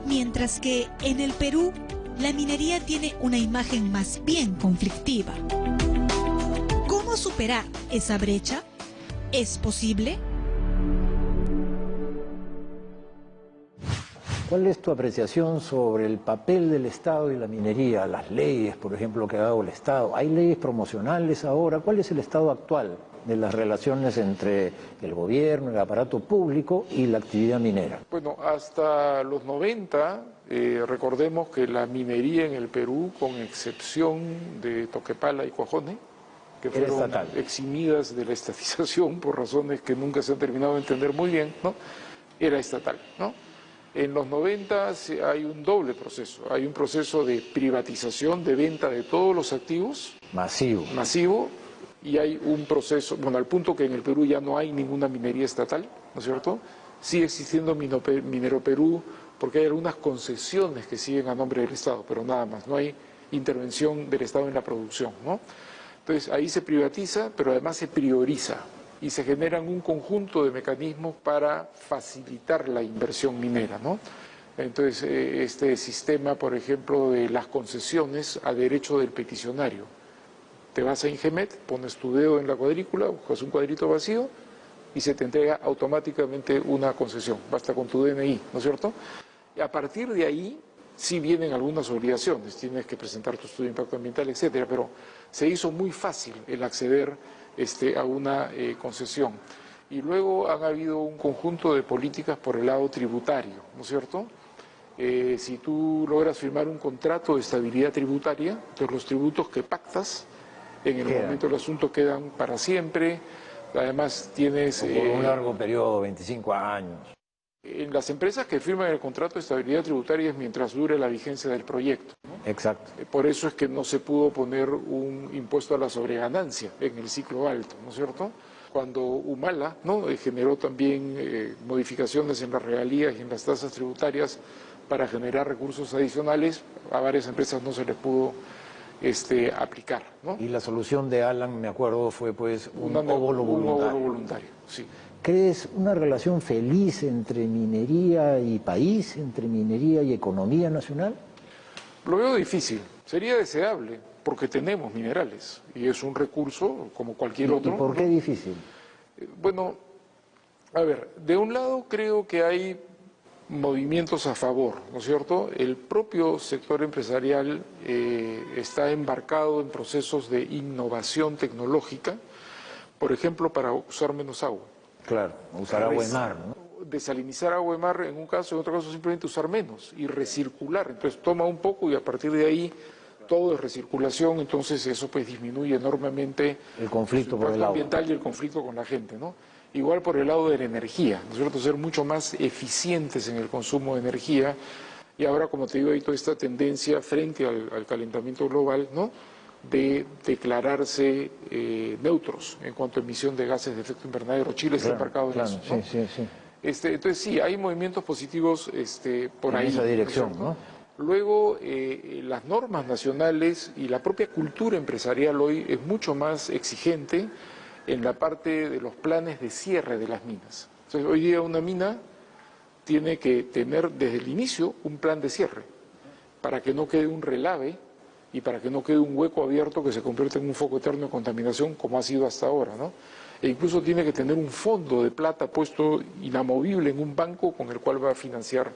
mientras que en el Perú la minería tiene una imagen más bien conflictiva. ¿Cómo superar esa brecha? ¿Es posible? ¿Cuál es tu apreciación sobre el papel del Estado y la minería? Las leyes, por ejemplo, que ha dado el Estado. ¿Hay leyes promocionales ahora? ¿Cuál es el estado actual de las relaciones entre el gobierno, el aparato público y la actividad minera? Bueno, hasta los 90, recordemos que la minería en el Perú, con excepción de Toquepala y Cuajone, que fueron eximidas de la estatización por razones que nunca se han terminado de entender muy bien, ¿no? Era estatal, ¿no? En los 90 hay un doble proceso. Hay un proceso de privatización, de venta de todos los activos. Masivo. Y hay un proceso, bueno, al punto que en el Perú ya no hay ninguna minería estatal, ¿no es cierto? Sigue existiendo Minero Perú, porque hay algunas concesiones que siguen a nombre del Estado, pero nada más, no hay intervención del Estado en la producción, ¿no? Entonces ahí se privatiza, pero además se prioriza y se generan un conjunto de mecanismos para facilitar la inversión minera, ¿no? Entonces este sistema, por ejemplo, de las concesiones a derecho del peticionario. Te vas a Ingemet, pones tu dedo en la cuadrícula, buscas un cuadrito vacío y se te entrega automáticamente una concesión. Basta con tu DNI, ¿no es cierto? Y a partir de ahí sí vienen algunas obligaciones. Tienes que presentar tu estudio de impacto ambiental, etcétera. Pero se hizo muy fácil el acceder a una concesión. Y luego han habido un conjunto de políticas por el lado tributario, ¿no es cierto? Si tú logras firmar un contrato de estabilidad tributaria, entonces los tributos que pactas en el momento del asunto quedan para siempre. Además tienes... por un largo periodo, 25 años. En las empresas que firman el contrato de estabilidad tributaria es mientras dure la vigencia del proyecto, ¿no? Exacto. Por eso es que no se pudo poner un impuesto a la sobreganancia en el ciclo alto, ¿no es cierto? Cuando Humala, ¿no?, generó también modificaciones en las regalías y en las tasas tributarias para generar recursos adicionales, a varias empresas no se les pudo aplicar, ¿no? Y la solución de Alan, me acuerdo, fue pues un óvulo voluntario. Un voluntario, sí. ¿Crees una relación feliz entre minería y país, entre minería y economía nacional? Lo veo difícil. Sería deseable, porque tenemos minerales y es un recurso como cualquier otro. ¿Y por qué difícil? Bueno, a ver, de un lado creo que hay movimientos a favor, ¿no es cierto? El propio sector empresarial está embarcado en procesos de innovación tecnológica, por ejemplo, para usar menos agua. Claro, usar agua de mar, ¿no? Desalinizar agua de mar en un caso, en otro caso simplemente usar menos y recircular. Entonces toma un poco y a partir de ahí todo es recirculación, entonces eso pues disminuye enormemente el conflicto por el agua ambiental y el conflicto con la gente, ¿no? Igual por el lado de la energía, ¿no es cierto? Ser mucho más eficientes en el consumo de energía. Y ahora, como te digo, hay toda esta tendencia frente al calentamiento global, ¿no?, de declararse neutros en cuanto a emisión de gases de efecto invernadero. Chile está embarcado en eso, ¿no? Sí. Entonces sí, hay movimientos positivos por ahí. En esa dirección, ¿no? Luego, las normas nacionales y la propia cultura empresarial hoy es mucho más exigente en la parte de los planes de cierre de las minas. Entonces, hoy día una mina tiene que tener desde el inicio un plan de cierre para que no quede un relave y para que no quede un hueco abierto que se convierta en un foco eterno de contaminación como ha sido hasta ahora, ¿no? E incluso tiene que tener un fondo de plata puesto inamovible en un banco con el cual va a financiar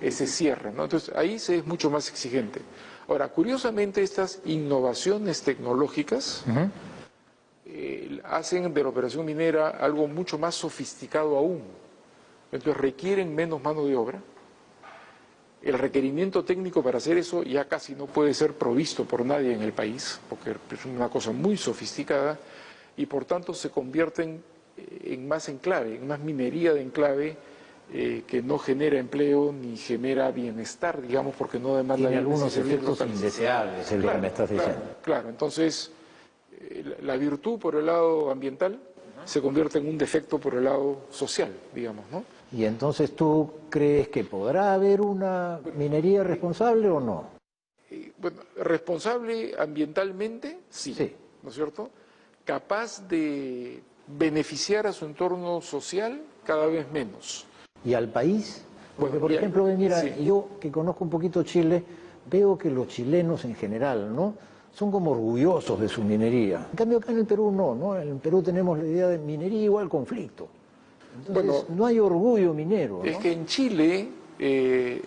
ese cierre, ¿no? Entonces ahí se es mucho más exigente. Ahora, curiosamente estas innovaciones tecnológicas hacen de la operación minera algo mucho más sofisticado aún. Entonces requieren menos mano de obra. El requerimiento técnico para hacer eso ya casi no puede ser provisto por nadie en el país, porque es una cosa muy sofisticada, y por tanto se convierten en más enclave, en más minería de enclave que no genera empleo ni genera bienestar, digamos, porque no demanda... Tiene algunos efectos indeseables, el que me estás diciendo. Claro, entonces la virtud por el lado ambiental se convierte en un defecto por el lado social, digamos, ¿no? Y entonces, ¿tú crees que podrá haber una minería responsable o no? Bueno, responsable ambientalmente, sí, ¿no es cierto? Capaz de beneficiar a su entorno social, cada vez menos. ¿Y al país? Porque, Bueno, por ejemplo, mira, sí. yo que conozco un poquito Chile, veo que los chilenos en general, ¿no?, son como orgullosos de su minería. En cambio, acá en el Perú no. En el Perú tenemos la idea de minería igual conflicto. Entonces, Bueno, no hay orgullo minero, ¿no? Es que en Chile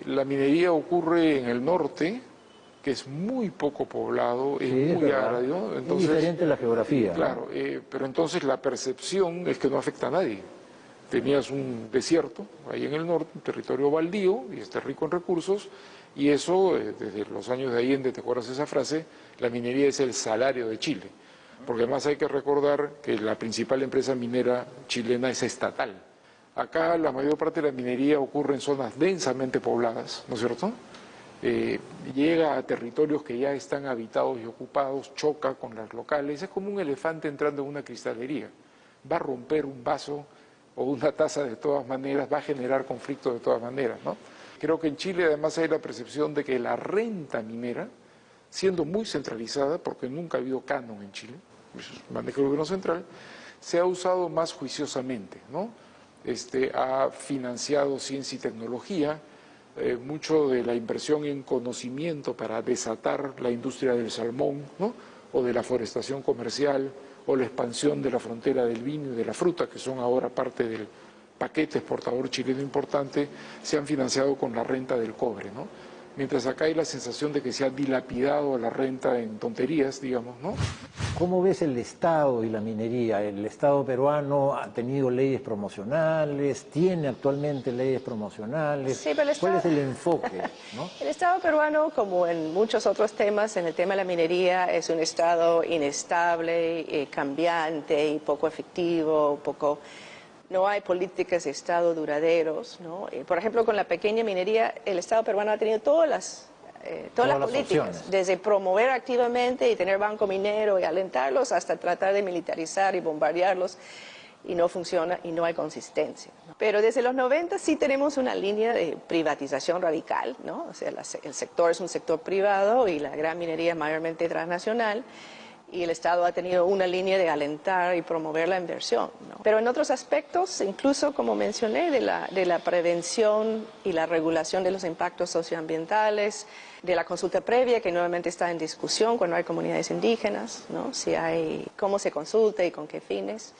la minería ocurre en el norte, que es muy poco poblado, es Sí, muy verdad. árido. Es diferente la geografía, ¿no? Claro, pero entonces la percepción es que no afecta a nadie. Tenías un desierto ahí en el norte, un territorio baldío, y está rico en recursos, y eso, desde los años de Allende, ¿te acuerdas esa frase? La minería es el salario de Chile. Porque además hay que recordar que la principal empresa minera chilena es estatal. Acá la mayor parte de la minería ocurre en zonas densamente pobladas, ¿no es cierto? Llega a territorios que ya están habitados y ocupados, choca con las locales, es como un elefante entrando en una cristalería. Va a romper un vaso o una taza de todas maneras, va a generar conflicto de todas maneras, ¿no? Creo que en Chile además hay la percepción de que la renta minera, siendo muy centralizada, porque nunca ha habido canon en Chile, maneja el gobierno central, se ha usado más juiciosamente, ¿no? Ha financiado ciencia y tecnología, mucho de la inversión en conocimiento para desatar la industria del salmón, ¿no?, o de la forestación comercial, o la expansión de la frontera del vino y de la fruta, que son ahora parte del paquete exportador chileno importante, se han financiado con la renta del cobre, ¿no? Mientras acá hay la sensación de que se ha dilapidado la renta en tonterías, digamos, ¿no? ¿Cómo ves el Estado y la minería? ¿El Estado peruano ha tenido leyes promocionales? ¿Tiene actualmente leyes promocionales? Sí, pero ¿Cuál es el enfoque, ¿no? El Estado peruano, como en muchos otros temas, en el tema de la minería, es un Estado inestable, cambiante y poco efectivo, no hay políticas de Estado duraderos, ¿no? Por ejemplo, con la pequeña minería, el Estado peruano ha tenido todas las políticas, opciones. desde promover activamente y tener banco minero y alentarlos, hasta tratar de militarizar y bombardearlos, y no funciona y no hay consistencia, ¿no? Pero desde los 90 sí tenemos una línea de privatización radical, ¿no? O sea, el sector es un sector privado y la gran minería es mayormente transnacional, y el Estado ha tenido una línea de alentar y promover la inversión, ¿no? Pero en otros aspectos, incluso como mencioné, de la prevención y la regulación de los impactos socioambientales, de la consulta previa, que nuevamente está en discusión cuando hay comunidades indígenas, ¿no? Cómo se consulta y con qué fines.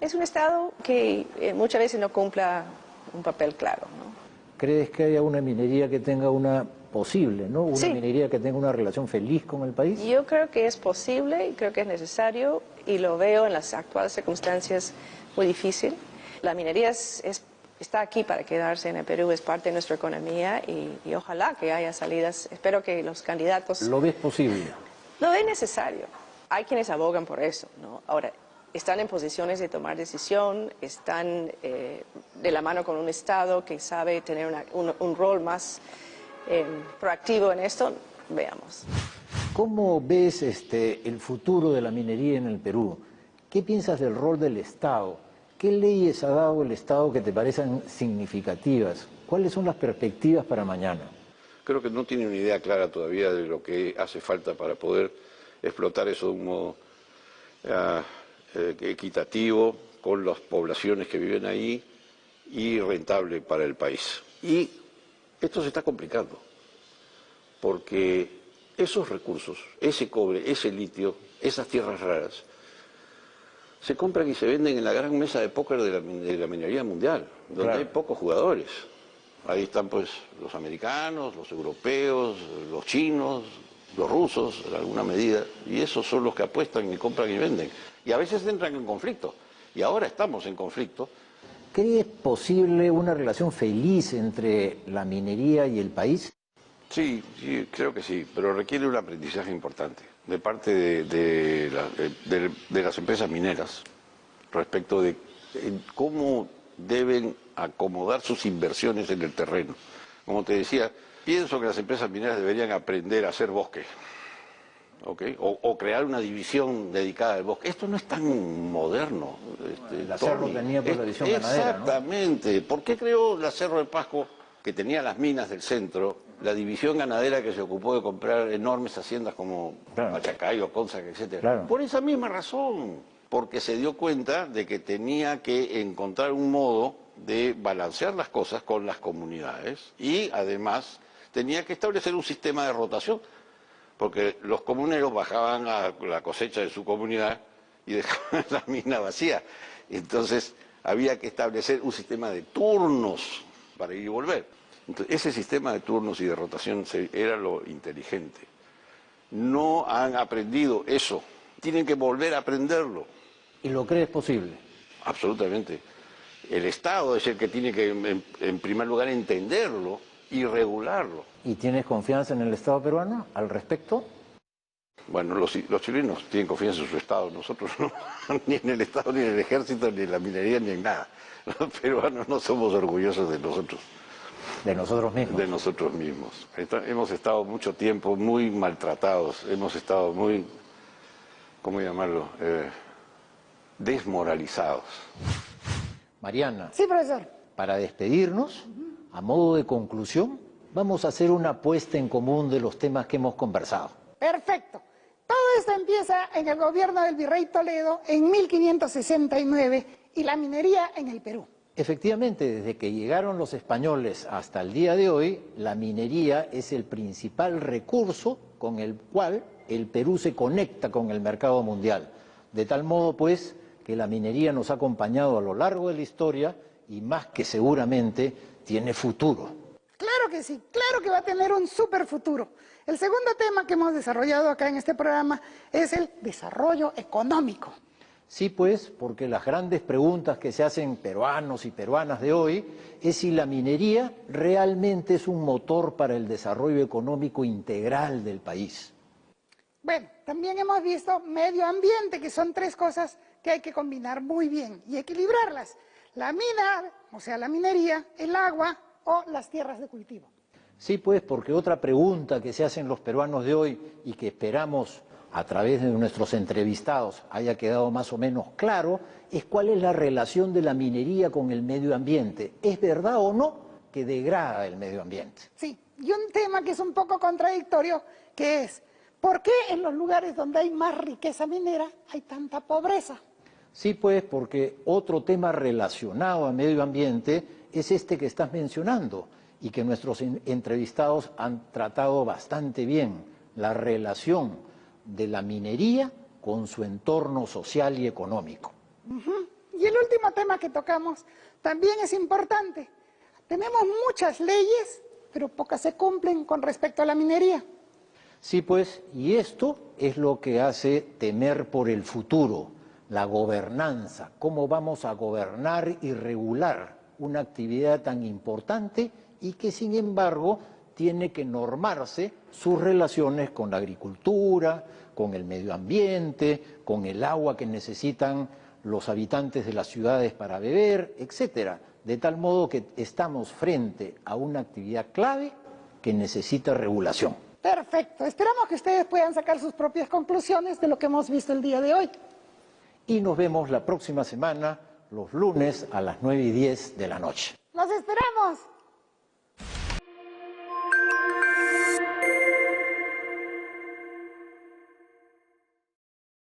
Es un Estado que muchas veces no cumpla un papel claro, ¿no? ¿Crees que haya una minería que tenga una Sí. minería que tenga una relación feliz con el país? Yo creo que es posible y creo que es necesario, y lo veo en las actuales circunstancias muy difícil. La minería está aquí para quedarse en el Perú, es parte de nuestra economía y ojalá que haya salidas. Espero que los candidatos... ¿Lo ves posible? Lo ven necesario. Hay quienes abogan por eso, ¿no? Ahora, están en posiciones de tomar decisión, están de la mano con un Estado que sabe tener un rol más proactivo en esto. Veamos. ¿Cómo ves el futuro de la minería en el Perú? ¿Qué piensas del rol del Estado? ¿Qué leyes ha dado el Estado que te parecen significativas? ¿Cuáles son las perspectivas para mañana? Creo que no tiene una idea clara todavía de lo que hace falta para poder explotar eso de un modo equitativo, con las poblaciones que viven ahí y rentable para el país. Y esto se está complicando, porque esos recursos, ese cobre, ese litio, esas tierras raras, se compran y se venden en la gran mesa de póker de la minería mundial, donde hay pocos jugadores. Ahí están pues los americanos, los europeos, los chinos, los rusos, en alguna medida, y esos son los que apuestan y compran y venden. Y a veces entran en conflicto, y ahora estamos en conflicto. ¿Crees posible una relación feliz entre la minería y el país? Sí, creo que sí, pero requiere un aprendizaje importante de parte de las empresas mineras respecto de cómo deben acomodar sus inversiones en el terreno. Como te decía, pienso que las empresas mineras deberían aprender a hacer bosque. ¿Okay? O crear una división dedicada al bosque. Esto no es tan moderno. La Cerro tenía por la división ganadera, ¿no? Exactamente. ¿Por qué creó la Cerro de Pasco, que tenía las minas del centro, la división ganadera que se ocupó de comprar enormes haciendas como Machacayo, Consac, etcétera? Claro. Por esa misma razón, porque se dio cuenta de que tenía que encontrar un modo de balancear las cosas con las comunidades y además tenía que establecer un sistema de rotación. Porque los comuneros bajaban a la cosecha de su comunidad y dejaban la mina vacía. Entonces había que establecer un sistema de turnos para ir y volver. Entonces, ese sistema de turnos y de rotación era lo inteligente. No han aprendido eso. Tienen que volver a aprenderlo. ¿Y lo crees posible? Absolutamente. El Estado es el que tiene que, en primer lugar, entenderlo y regularlo. ¿Y tienes confianza en el Estado peruano al respecto? Bueno, los chilenos tienen confianza en su Estado, nosotros no, ni en el Estado, ni en el Ejército, ni en la minería, ni en nada. Los peruanos no somos orgullosos de nosotros. ¿De nosotros mismos? De nosotros mismos. Hemos estado mucho tiempo muy maltratados, hemos estado muy, ¿cómo llamarlo?, desmoralizados. Mariana. Sí, profesor. Para despedirnos, a modo de conclusión, vamos a hacer una puesta en común de los temas que hemos conversado. Perfecto. Todo esto empieza en el gobierno del virrey Toledo en 1569 y la minería en el Perú. Efectivamente, desde que llegaron los españoles hasta el día de hoy, la minería es el principal recurso con el cual el Perú se conecta con el mercado mundial. De tal modo, pues, que la minería nos ha acompañado a lo largo de la historia y más que seguramente tiene futuro. Claro que sí, claro que va a tener un súper futuro. El segundo tema que hemos desarrollado acá en este programa es el desarrollo económico. Sí, pues, porque las grandes preguntas que se hacen peruanos y peruanas de hoy es si la minería realmente es un motor para el desarrollo económico integral del país. Bueno, también hemos visto medio ambiente, que son tres cosas que hay que combinar muy bien y equilibrarlas. La mina, o sea, la minería, el agua o las tierras de cultivo. Sí, pues, porque otra pregunta que se hacen los peruanos de hoy y que esperamos a través de nuestros entrevistados haya quedado más o menos claro, es cuál es la relación de la minería con el medio ambiente. ¿Es verdad o no que degrada el medio ambiente? Sí, y un tema que es un poco contradictorio, que es, ¿por qué en los lugares donde hay más riqueza minera hay tanta pobreza? Sí, pues, porque otro tema relacionado al medio ambiente es este que estás mencionando y que nuestros entrevistados han tratado bastante bien, la relación de la minería con su entorno social y económico. Y el último tema que tocamos también es importante. Tenemos muchas leyes, pero pocas se cumplen con respecto a la minería. Sí, pues, y esto es lo que hace temer por el futuro, la gobernanza, cómo vamos a gobernar y regular una actividad tan importante y que, sin embargo, tiene que normarse sus relaciones con la agricultura, con el medio ambiente, con el agua que necesitan los habitantes de las ciudades para beber, etcétera. De tal modo que estamos frente a una actividad clave que necesita regulación. Perfecto. Esperamos que ustedes puedan sacar sus propias conclusiones de lo que hemos visto el día de hoy. Y nos vemos la próxima semana, los lunes a las 9:10 de la noche. ¡Los esperamos!